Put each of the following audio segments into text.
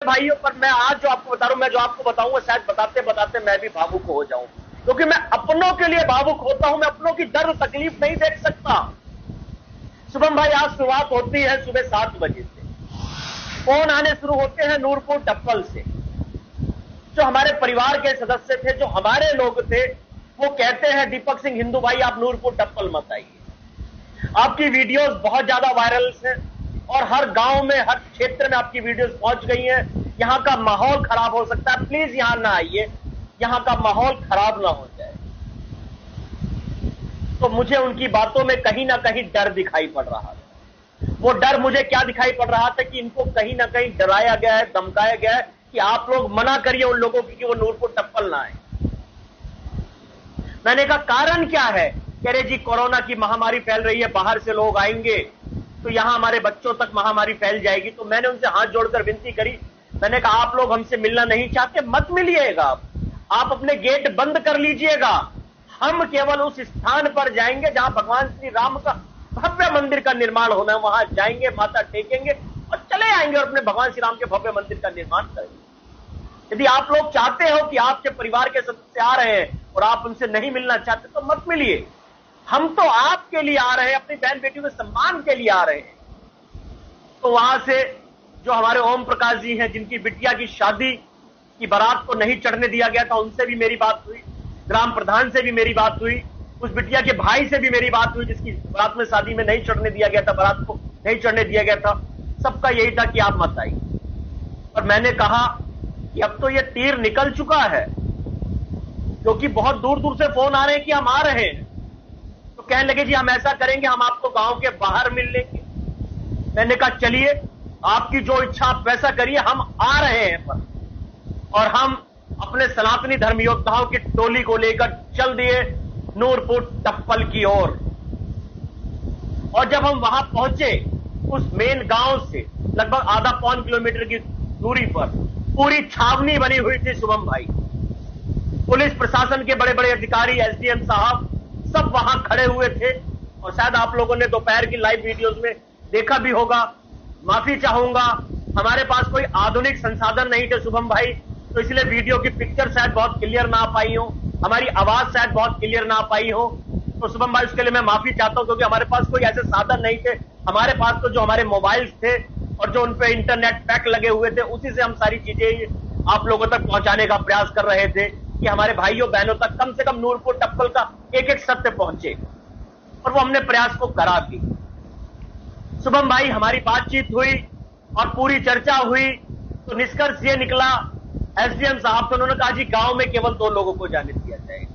भाइयों, पर मैं आज जो आपको बता रहा हूं, मैं जो आपको बताऊंगा शायद बताते बताते मैं भी भावुक हो जाऊं, क्योंकि मैं अपनों के लिए भावुक होता हूं, मैं अपनों की दर्द तकलीफ नहीं देख सकता। शुभम भाई, आज शुरुआत होती है सुबह 7 बजे से, फोन आने शुरू होते हैं नूरपुर टप्पल से। जो हमारे परिवार के सदस्य थे, जो हमारे लोग थे, वो कहते हैं दीपक सिंह हिंदू भाई आप नूरपुर टप्पल मत आइए। आपकी वीडियोस बहुत ज्यादा वायरल हैं और हर गांव में, हर क्षेत्र में आपकी वीडियोस पहुंच गई हैं। यहां का माहौल खराब हो सकता है, प्लीज यहां ना आइए, यहां का माहौल खराब ना हो जाए। तो मुझे उनकी बातों में कहीं ना कहीं डर दिखाई पड़ रहा था। वो डर मुझे क्या दिखाई पड़ रहा था कि इनको कहीं ना कहीं डराया गया है, धमकाया गया है कि आप लोग मना करिए उन लोगों की कि वो नूरपुर टप्पल ना आए। मैंने कहा कारण क्या है? कह रहे जी कोरोना की महामारी फैल रही है, बाहर से लोग आएंगे तो यहां हमारे बच्चों तक महामारी फैल जाएगी। तो मैंने उनसे हाथ जोड़कर विनती करी, मैंने कहा आप लोग हमसे मिलना नहीं चाहते, मत मिलिएगा, आप अपने गेट बंद कर लीजिएगा। हम केवल उस स्थान पर जाएंगे जहां भगवान श्री राम का भव्य मंदिर का निर्माण होना है, वहां जाएंगे, माथा टेकेंगे और चले आएंगे और अपने भगवान श्री राम के भव्य मंदिर का निर्माण करेंगे। यदि आप लोग चाहते हो कि आपके परिवार के सदस्य आ रहे हैं और आप उनसे नहीं मिलना चाहते तो मत मिलिए, हम तो आपके लिए आ रहे हैं, अपनी बहन बेटियों के सम्मान के लिए आ रहे हैं। तो वहां से जो हमारे ओम प्रकाश जी हैं, जिनकी बिटिया की शादी की बारात को नहीं चढ़ने दिया गया था, उनसे भी मेरी बात हुई, ग्राम प्रधान से भी मेरी बात हुई, उस बिटिया के भाई से भी मेरी बात हुई जिसकी बारात में, शादी में नहीं चढ़ने दिया गया था, बारात को नहीं चढ़ने दिया गया था। सबका यही था कि आप मत आइए। और मैंने कहा कि अब तो ये तीर निकल चुका है, क्योंकि बहुत दूर दूर से फोन आ रहे हैं कि हम आ रहे हैं। तो कहने लगे जी हम ऐसा करेंगे, हम आपको गांव के बाहर मिल लेंगे। मैंने कहा चलिए, आपकी जो इच्छा आप वैसा करिए, हम आ रहे हैं पर। और हम अपने सनातनी धर्म योद्धाओं की टोली को लेकर चल दिए नूरपुर टप्पल की ओर। और जब हम वहां पहुंचे, उस मेन गांव से लगभग आधा पौन किलोमीटर की दूरी पर पूरी छावनी बनी हुई थी शुभम भाई। पुलिस प्रशासन के बड़े बड़े अधिकारी, एसडीएम साहब सब वहां खड़े हुए थे। और शायद आप लोगों ने दोपहर की लाइव वीडियोस में देखा भी होगा। माफी चाहूंगा, हमारे पास कोई आधुनिक संसाधन नहीं थे शुभम भाई, तो इसलिए वीडियो की पिक्चर शायद बहुत क्लियर ना आ पाई हो, हमारी आवाज शायद बहुत क्लियर ना आ पाई हो। तो शुभम भाई उसके लिए मैं माफी चाहता हूं, क्योंकि हमारे पास कोई ऐसे साधन नहीं थे। हमारे पास तो जो हमारे मोबाइल्स थे और जो उनपे इंटरनेट पैक लगे हुए थे, उसी से हम सारी चीजें आप लोगों तक पहुंचाने का प्रयास कर रहे थे कि हमारे भाइयों बहनों तक कम से कम नूरपुर टप्पल का एक एक सत्य पहुंचे। और वो हमने प्रयास को करा भी। शुभम भाई, हमारी बातचीत हुई और पूरी चर्चा हुई, तो निष्कर्ष ये निकला, एसडीएम साहब, तो उन्होंने कहा जी गांव में केवल 2 लोगों को जाने दिया जाएगा।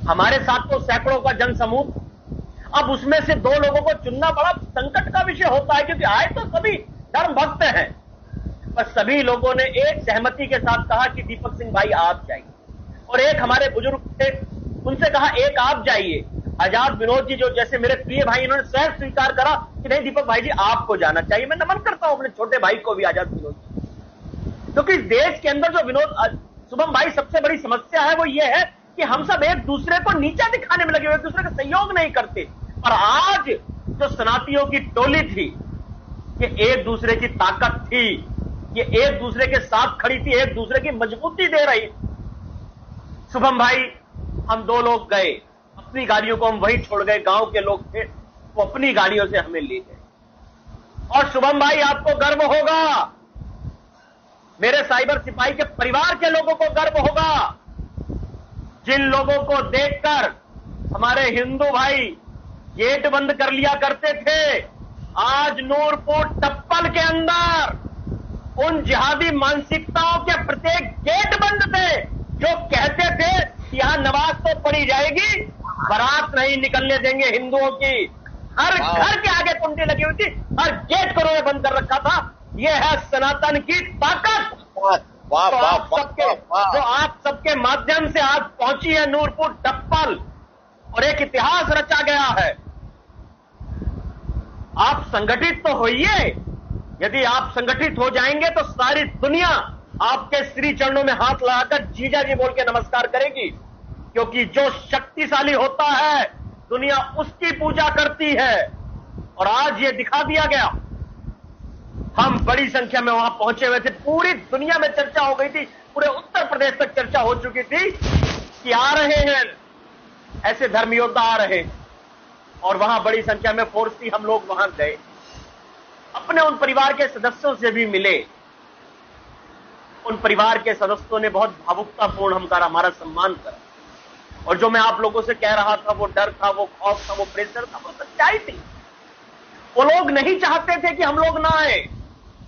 हमारे साथ तो सैकड़ों का जनसमूह, अब उसमें से 2 लोगों को चुनना बड़ा संकट का विषय होता है, क्योंकि आए तो सभी धर्म भक्त हैं। पर सभी लोगों ने एक सहमति के साथ कहा कि दीपक सिंह भाई आप जाइए। और एक हमारे बुजुर्ग थे, उनसे कहा एक आप जाइए। आजाद विनोद जी, जो जैसे मेरे प्रिय भाई, इन्होंने स्वयं स्वीकार करा कि नहीं दीपक भाई जी आपको जाना चाहिए। मैं नमन करता हूं अपने छोटे भाई को भी, आजाद विनोद जी, क्योंकि देश के अंदर जो विनोद शुभम भाई सबसे बड़ी समस्या है वो ये है कि हम सब एक दूसरे को नीचा दिखाने में लगे हुए, एक दूसरे का सहयोग नहीं करते। और आज जो सनातियों की टोली थी, ये एक दूसरे की ताकत थी, ये एक दूसरे के साथ खड़ी थी, एक दूसरे की मजबूती दे रही। शुभम भाई, हम 2 लोग गए, अपनी गाड़ियों को हम वहीं छोड़ गए, गांव के लोग थे वो अपनी गाड़ियों से हमें ले गए। और शुभम भाई आपको गर्व होगा, मेरे साइबर सिपाही के परिवार के लोगों को गर्व होगा, जिन लोगों को देखकर हमारे हिंदू भाई गेट बंद कर लिया करते थे, आज नूरपुर टप्पल के अंदर उन जिहादी मानसिकताओं के प्रत्येक गेट बंद थे, जो कहते थे कि यहां नमाज तो पढ़ी जाएगी, बारात नहीं निकलने देंगे हिंदुओं की। हर घर के आगे कुंडी लगी हुई थी, हर गेट को उन्होंने बंद कर रखा था। यह है सनातन की ताकत। जो आप सबके माध्यम से आज पहुंची है नूरपुर टप्पल, और एक इतिहास रचा गया है। आप संगठित तो होइए, यदि आप संगठित हो जाएंगे तो सारी दुनिया आपके श्री चरणों में हाथ लगाकर जीजा जी बोल के नमस्कार करेगी, क्योंकि जो शक्तिशाली होता है दुनिया उसकी पूजा करती है। और आज ये दिखा दिया गया हम बड़ी संख्या में वहां पहुंचे हुए थे। पूरी दुनिया में चर्चा हो गई थी, पूरे उत्तर प्रदेश तक चर्चा हो चुकी थी कि आ रहे हैं ऐसे धर्म योद्धा, आ रहे हैं। और वहां बड़ी संख्या में फोर्स थी, हम लोग वहां गए, अपने उन परिवार के सदस्यों से भी मिले। उन परिवार के सदस्यों ने बहुत भावुकतापूर्ण हमारा सम्मान करा। और जो मैं आप लोगों से कह रहा था, वो डर था, वो खौफ था, वो प्रेशर था, वो सच्चाई थी। वो लोग नहीं चाहते थे कि हम लोग ना आए,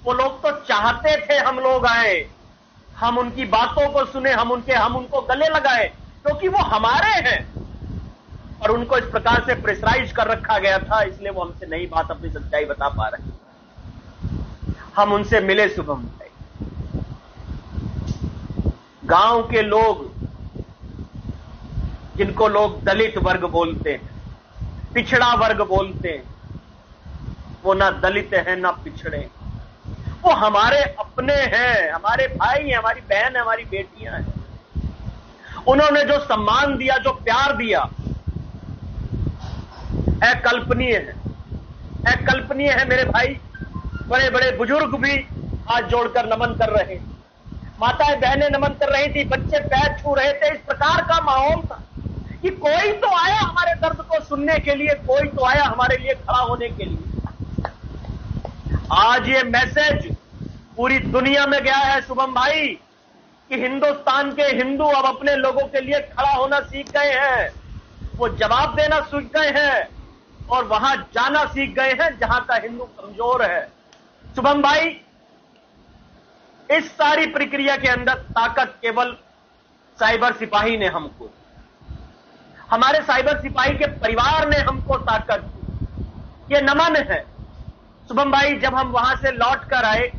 वो लोग तो चाहते थे हम लोग आए, हम उनकी बातों को सुने, हम उनको गले लगाए, क्योंकि वो हमारे हैं। और उनको इस प्रकार से प्रेशराइज कर रखा गया था, इसलिए वो हमसे नई बात, अपनी सच्चाई बता पा रहे। हम उनसे मिले शुभम भाई। गांव के लोग, जिनको लोग दलित वर्ग बोलते हैं, पिछड़ा वर्ग बोलते हैं, वो ना दलित हैं ना पिछड़े, वो हमारे अपने हैं, हमारे भाई हैं, हमारी बहन है, हमारी बेटियां हैं। उन्होंने जो सम्मान दिया, जो प्यार दिया, अकल्पनीय है, अकल्पनीय है मेरे भाई। बड़े बड़े बुजुर्ग भी हाथ जोड़कर नमन कर रहे, माताएं बहनें नमन कर रही थी, बच्चे पैर छू रहे थे। इस प्रकार का माहौल था कि कोई तो आया हमारे दर्द को सुनने के लिए, कोई तो आया हमारे लिए खड़ा होने के लिए। आज ये मैसेज पूरी दुनिया में गया है शुभम भाई कि हिंदुस्तान के हिंदू अब अपने लोगों के लिए खड़ा होना सीख गए हैं, वो जवाब देना सीख गए हैं और वहां जाना सीख गए हैं जहां का हिंदू कमजोर है। शुभम भाई, इस सारी प्रक्रिया के अंदर ताकत केवल साइबर सिपाही ने हमको, हमारे साइबर सिपाही के परिवार ने हमको ताकत दी। ये नमन है शुभम भाई। जब हम वहां से लौट कर आए,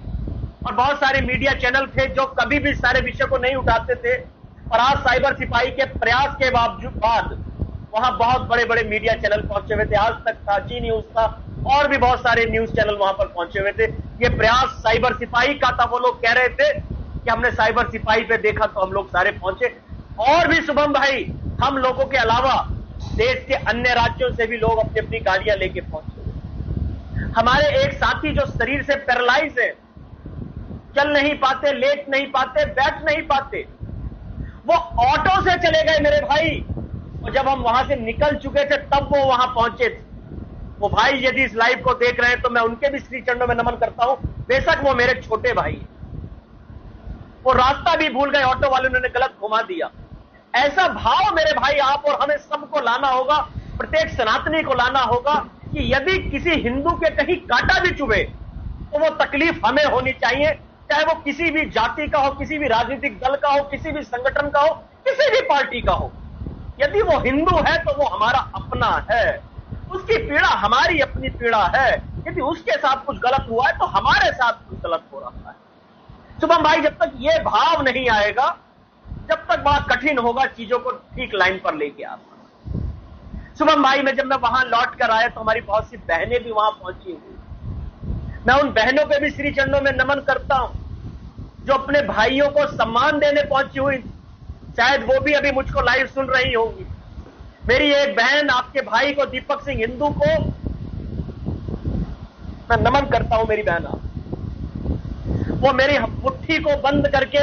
और बहुत सारे मीडिया चैनल थे जो कभी भी सारे विषय को नहीं उठाते थे, और आज साइबर सिपाही के प्रयास के बाद वहां बहुत बड़े बड़े मीडिया चैनल पहुंचे हुए थे। आज तक था, जी न्यूज था, और भी बहुत सारे न्यूज चैनल वहां पर पहुंचे हुए थे। ये प्रयास साइबर सिपाही का था। वो लोग कह रहे थे कि हमने साइबर सिपाही पे देखा तो हम लोग सारे पहुंचे। और भी शुभम भाई, हम लोगों के अलावा देश के अन्य राज्यों से भी लोग अपनी अपनी गाड़ियां लेके पहुंचे। हमारे एक साथी जो शरीर से पैरालाइज है, चल नहीं पाते, लेट नहीं पाते, बैठ नहीं पाते, वो ऑटो से चले गए मेरे भाई। और जब हम वहां से निकल चुके थे तब वो वहां पहुंचे थे। वो भाई यदि इस लाइव को देख रहे हैं तो मैं उनके भी श्री चरणों में नमन करता हूं। बेशक वो मेरे छोटे भाई हैं, वो रास्ता भी भूल गए, ऑटो वाले ने गलत घुमा दिया। ऐसा भाव मेरे भाई आप और हमें सबको लाना होगा, प्रत्येक सनातनी को लाना होगा कि यदि किसी हिंदू के कहीं कांटा भी चुभे तो वो तकलीफ हमें होनी चाहिए, चाहे वो किसी भी जाति का हो, किसी भी राजनीतिक दल का हो, किसी भी संगठन का हो, किसी भी पार्टी का हो। यदि वो हिंदू है तो वो हमारा अपना है, उसकी पीड़ा हमारी अपनी पीड़ा है। यदि उसके साथ कुछ गलत हुआ है तो हमारे साथ कुछ गलत हो रहा है। शुभम भाई, जब तक ये भाव नहीं आएगा, जब तक बड़ा कठिन होगा चीजों को ठीक लाइन पर लेके आना। शुभम भाई, जब मैं वहां लौट कर आया तो हमारी बहुत सी बहनें भी वहां पहुंची हुई। मैं उन बहनों पे भी श्री चरणों में नमन करता हूं जो अपने भाइयों को सम्मान देने पहुंची हुई। शायद वो भी अभी मुझको लाइव सुन रही होंगी। मेरी एक बहन, आपके भाई को, दीपक सिंह हिंदू को मैं नमन करता हूं। मेरी बहन, वो मेरी मुट्ठी को बंद करके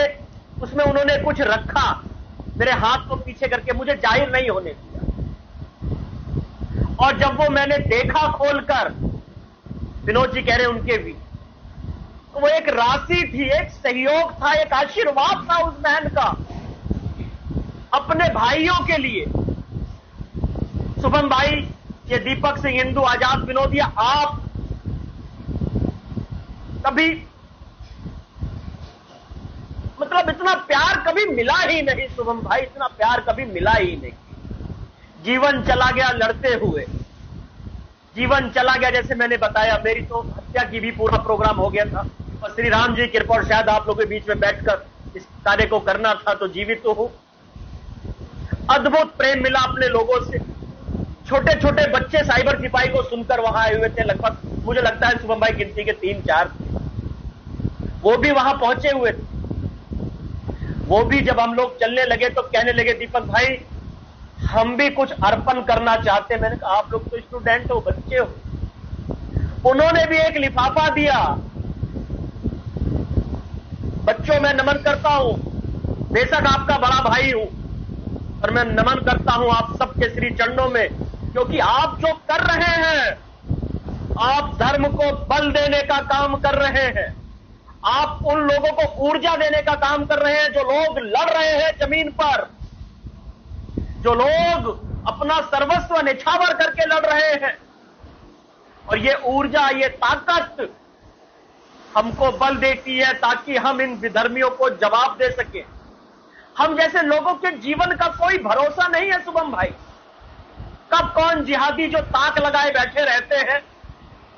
उसमें उन्होंने कुछ रखा, मेरे हाथ को पीछे करके, मुझे जाहिर नहीं होने दिया। और जब वो मैंने देखा खोलकर, विनोद जी कह रहे उनके भी, तो वो एक राशि थी, एक सहयोग था, एक आशीर्वाद था उस बहन का अपने भाइयों के लिए। शुभम भाई, ये दीपक सिंह हिंदू, आजाद विनोदिया, आप कभी मतलब इतना प्यार कभी मिला ही नहीं शुभम भाई, इतना प्यार कभी मिला ही नहीं। जीवन चला गया लड़ते हुए, जीवन चला गया। जैसे मैंने बताया, मेरी तो हत्या की भी पूरा प्रोग्राम हो गया था, और श्री राम जी की कृपा और शायद आप लोगों के बीच में बैठकर इस कार्य को करना था, तो जीवित तो हूं। अद्भुत प्रेम मिला अपने लोगों से। छोटे छोटे बच्चे साइबर सिपाही को सुनकर वहां आए हुए थे, लगभग मुझे लगता है शुभम भाई गिनती के 3-4 थे, वो भी वहां पहुंचे हुए थे। वो भी जब हम लोग चलने लगे तो कहने लगे, दीपक भाई हम भी कुछ अर्पण करना चाहते हैं। मैंने कहा आप लोग तो स्टूडेंट हो, बच्चे हो। उन्होंने भी एक लिफाफा दिया बच्चों मैं नमन करता हूं। बेशक आपका बड़ा भाई हूं, पर मैं नमन करता हूं आप सबके श्री चरणों में, क्योंकि आप जो कर रहे हैं, आप धर्म को बल देने का काम कर रहे हैं। आप उन लोगों को ऊर्जा देने का काम कर रहे हैं जो लोग लड़ रहे हैं जमीन पर, जो लोग अपना सर्वस्व निछावर करके लड़ रहे हैं। और ये ऊर्जा, ये ताकत हमको बल देती है ताकि हम इन विधर्मियों को जवाब दे सकें। हम जैसे लोगों के जीवन का कोई भरोसा नहीं है शुभम भाई। कब कौन जिहादी जो ताक लगाए बैठे रहते हैं,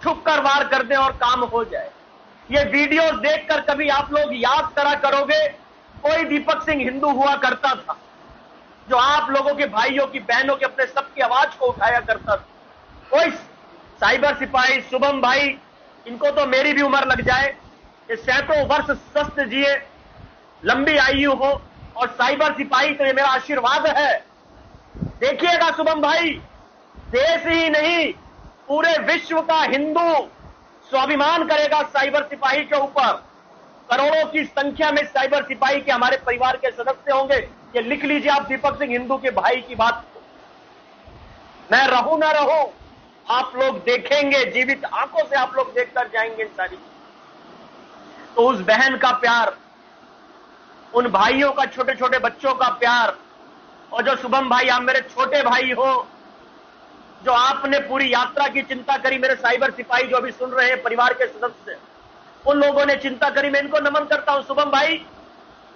छुप कर वार कर दें और काम हो जाए। ये वीडियोस देखकर कभी आप लोग याद करा करोगे, कोई दीपक सिंह हिंदू हुआ करता था जो आप लोगों के भाइयों की, बहनों के, अपने सबकी आवाज को उठाया करता था। कोई साइबर सिपाही शुभम भाई, इनको तो मेरी भी उम्र लग जाए, ये सैकड़ों वर्ष स्वस्थ जिए, लंबी आयु हो, और साइबर सिपाही तो ये मेरा आशीर्वाद है। देखिएगा शुभम भाई, देश ही नहीं पूरे विश्व का हिंदू स्वाभिमान करेगा साइबर सिपाही के ऊपर। करोड़ों की संख्या में साइबर सिपाही के हमारे परिवार के सदस्य होंगे। ये लिख लीजिए आप दीपक सिंह हिंदू के भाई की बात को। मैं रहूं ना रहूं, आप लोग देखेंगे, जीवित आंखों से आप लोग देखकर जाएंगे इन सारी। तो उस बहन का प्यार, उन भाइयों का, छोटे छोटे बच्चों का प्यार, और जो शुभम भाई आप मेरे छोटे भाई हो, जो आपने पूरी यात्रा की चिंता करी, मेरे साइबर सिपाही जो अभी सुन रहे हैं, परिवार के सदस्य, उन लोगों ने चिंता करी, मैं इनको नमन करता हूं। शुभम भाई,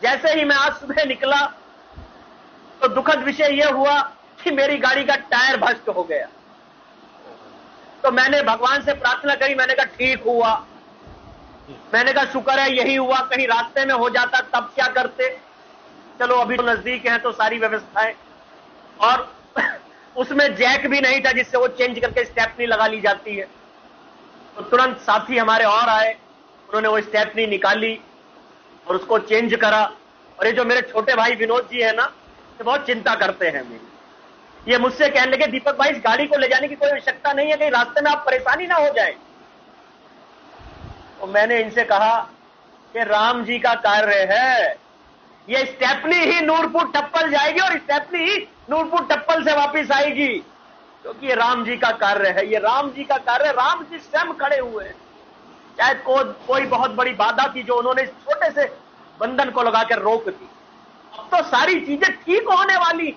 जैसे ही मैं आज सुबह निकला तो दुखद विषय यह हुआ कि मेरी गाड़ी का टायर भस्त हो गया। तो मैंने भगवान से प्रार्थना करी, मैंने कहा ठीक हुआ, मैंने कहा शुक्र है यही हुआ, कहीं रास्ते में हो जाता तब क्या करते। चलो अभी तो नजदीक है तो सारी व्यवस्थाएं, और उसमें जैक भी नहीं था जिससे वो चेंज करके स्टेपनी लगा ली जाती है। तो तुरंत साथी हमारे और आए, उन्होंने वो स्टेपनी निकाली और उसको चेंज करा। और ये जो मेरे छोटे भाई विनोद जी है ना, ये बहुत चिंता करते हैं मेरी। ये मुझसे कहने लगे दीपक भाई, इस गाड़ी को ले जाने की कोई आवश्यकता नहीं है, कहीं रास्ते में आप परेशानी ना हो जाए। तो मैंने इनसे कहा कि राम जी का कार्य है, ये स्टेपनी ही नूरपुर टप्पल जाएगी और स्टेपनी ही नूरपुर टप्पल से वापस आएगी, क्योंकि ये राम जी का कार्य है, ये राम जी का कार्य। राम जी स्वयं खड़े हुए हैं, चाहे कोई बहुत बड़ी बाधा थी जो उन्होंने इस छोटे से बंधन को लगाकर रोक दी। अब तो सारी चीजें ठीक होने वाली,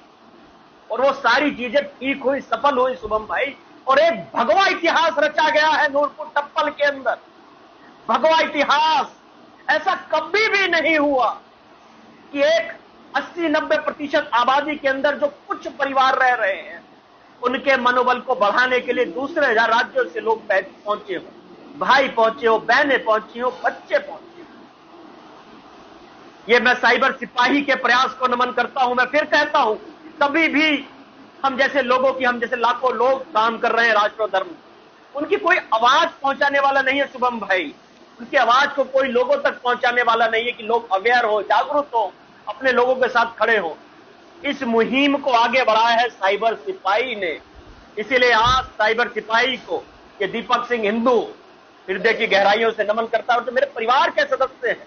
और वो सारी चीजें ठीक हुई, सफल हुई शुभम भाई। और एक भगवा इतिहास रचा गया है नूरपुर टप्पल के अंदर, भगवा इतिहास। ऐसा कभी भी नहीं हुआ कि एक 80-90% आबादी के अंदर जो कुछ परिवार रह रहे हैं, उनके मनोबल को बढ़ाने के लिए दूसरे राज्यों से लोग पहुंचे हो, भाई पहुंचे हो, बहनें पहुंची हो, बच्चे पहुंचे हो। ये मैं साइबर सिपाही के प्रयास को नमन करता हूं। मैं फिर कहता हूं, कभी भी हम जैसे लोगों की, हम जैसे लाखों लोग काम कर रहे हैं राष्ट्र और धर्म, उनकी कोई आवाज पहुंचाने वाला नहीं है शुभम भाई। उनकी आवाज को कोई लोगों तक पहुंचाने वाला नहीं है कि लोग अवेयर हो, जागरूक हो, अपने लोगों के साथ खड़े हो। इस मुहिम को आगे बढ़ाया है साइबर सिपाही ने। इसीलिए आज साइबर सिपाही को, ये दीपक सिंह हिंदू, हृदय की गहराइयों से नमन करता है। और जो मेरे परिवार के सदस्य हैं,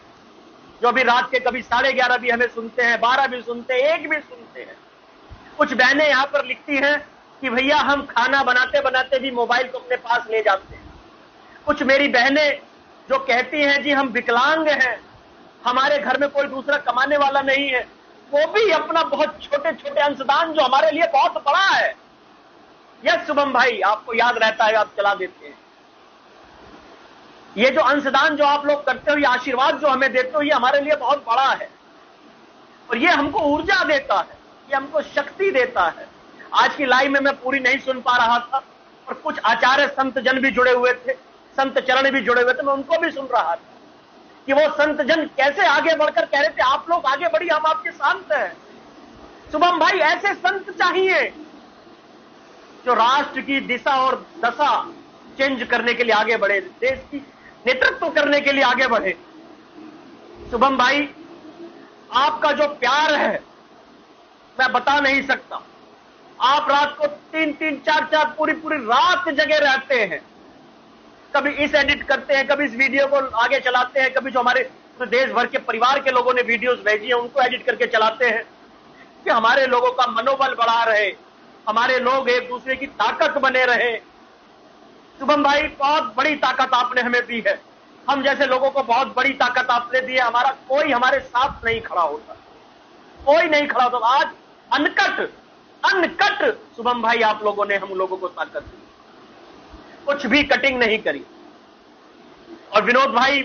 जो अभी रात के कभी 11:30 भी हमें सुनते हैं, 12 भी सुनते हैं, 1 भी सुनते हैं। कुछ बहनें यहां पर लिखती हैं कि भैया हम खाना बनाते बनाते भी मोबाइल को अपने पास ले जाते हैं। कुछ मेरी बहनें जो कहती हैं जी हम विकलांग हैं, हमारे घर में कोई दूसरा कमाने वाला नहीं है, वो भी अपना बहुत छोटे छोटे अंशदान जो हमारे लिए बहुत बड़ा है। यस शुभम भाई, आपको याद रहता है, आप चला देते हैं। ये जो अंशदान जो आप लोग करते हो, ये आशीर्वाद जो हमें देते हो, ये हमारे लिए बहुत बड़ा है, और ये हमको ऊर्जा देता है, ये हमको शक्ति देता है। आज की लाइव में मैं पूरी नहीं सुन पा रहा था, और कुछ आचार्य संत जन भी जुड़े हुए थे, संत चरण भी जुड़े हुए थे, मैं उनको भी सुन रहा था कि वो संत जन कैसे आगे बढ़कर कह रहे थे आप लोग आगे बढ़िए, हम आपके साथ हैं। शुभम भाई, ऐसे संत चाहिए जो राष्ट्र की दिशा और दशा चेंज करने के लिए आगे बढ़े, देश की नेतृत्व करने के लिए आगे बढ़े। शुभम भाई, आपका जो प्यार है मैं बता नहीं सकता। आप रात को 3-3, 4-4 पूरी रात जगे रहते हैं, कभी इस एडिट करते हैं, कभी इस वीडियो को आगे चलाते हैं, कभी जो हमारे तो देश भर के परिवार के लोगों ने वीडियोस भेजी है, उनको एडिट करके चलाते हैं कि हमारे लोगों का मनोबल बढ़ा रहे, हमारे लोग एक दूसरे की ताकत बने रहे। शुभम भाई, बहुत बड़ी ताकत आपने हमें दी है, हम जैसे लोगों को बहुत बड़ी ताकत आपने दी है। हमारा कोई हमारे साथ नहीं खड़ा होता, कोई नहीं खड़ा होता। आज अनकट शुभम भाई आप लोगों ने हम लोगों को ताकत दी, कुछ भी कटिंग नहीं करी। और विनोद भाई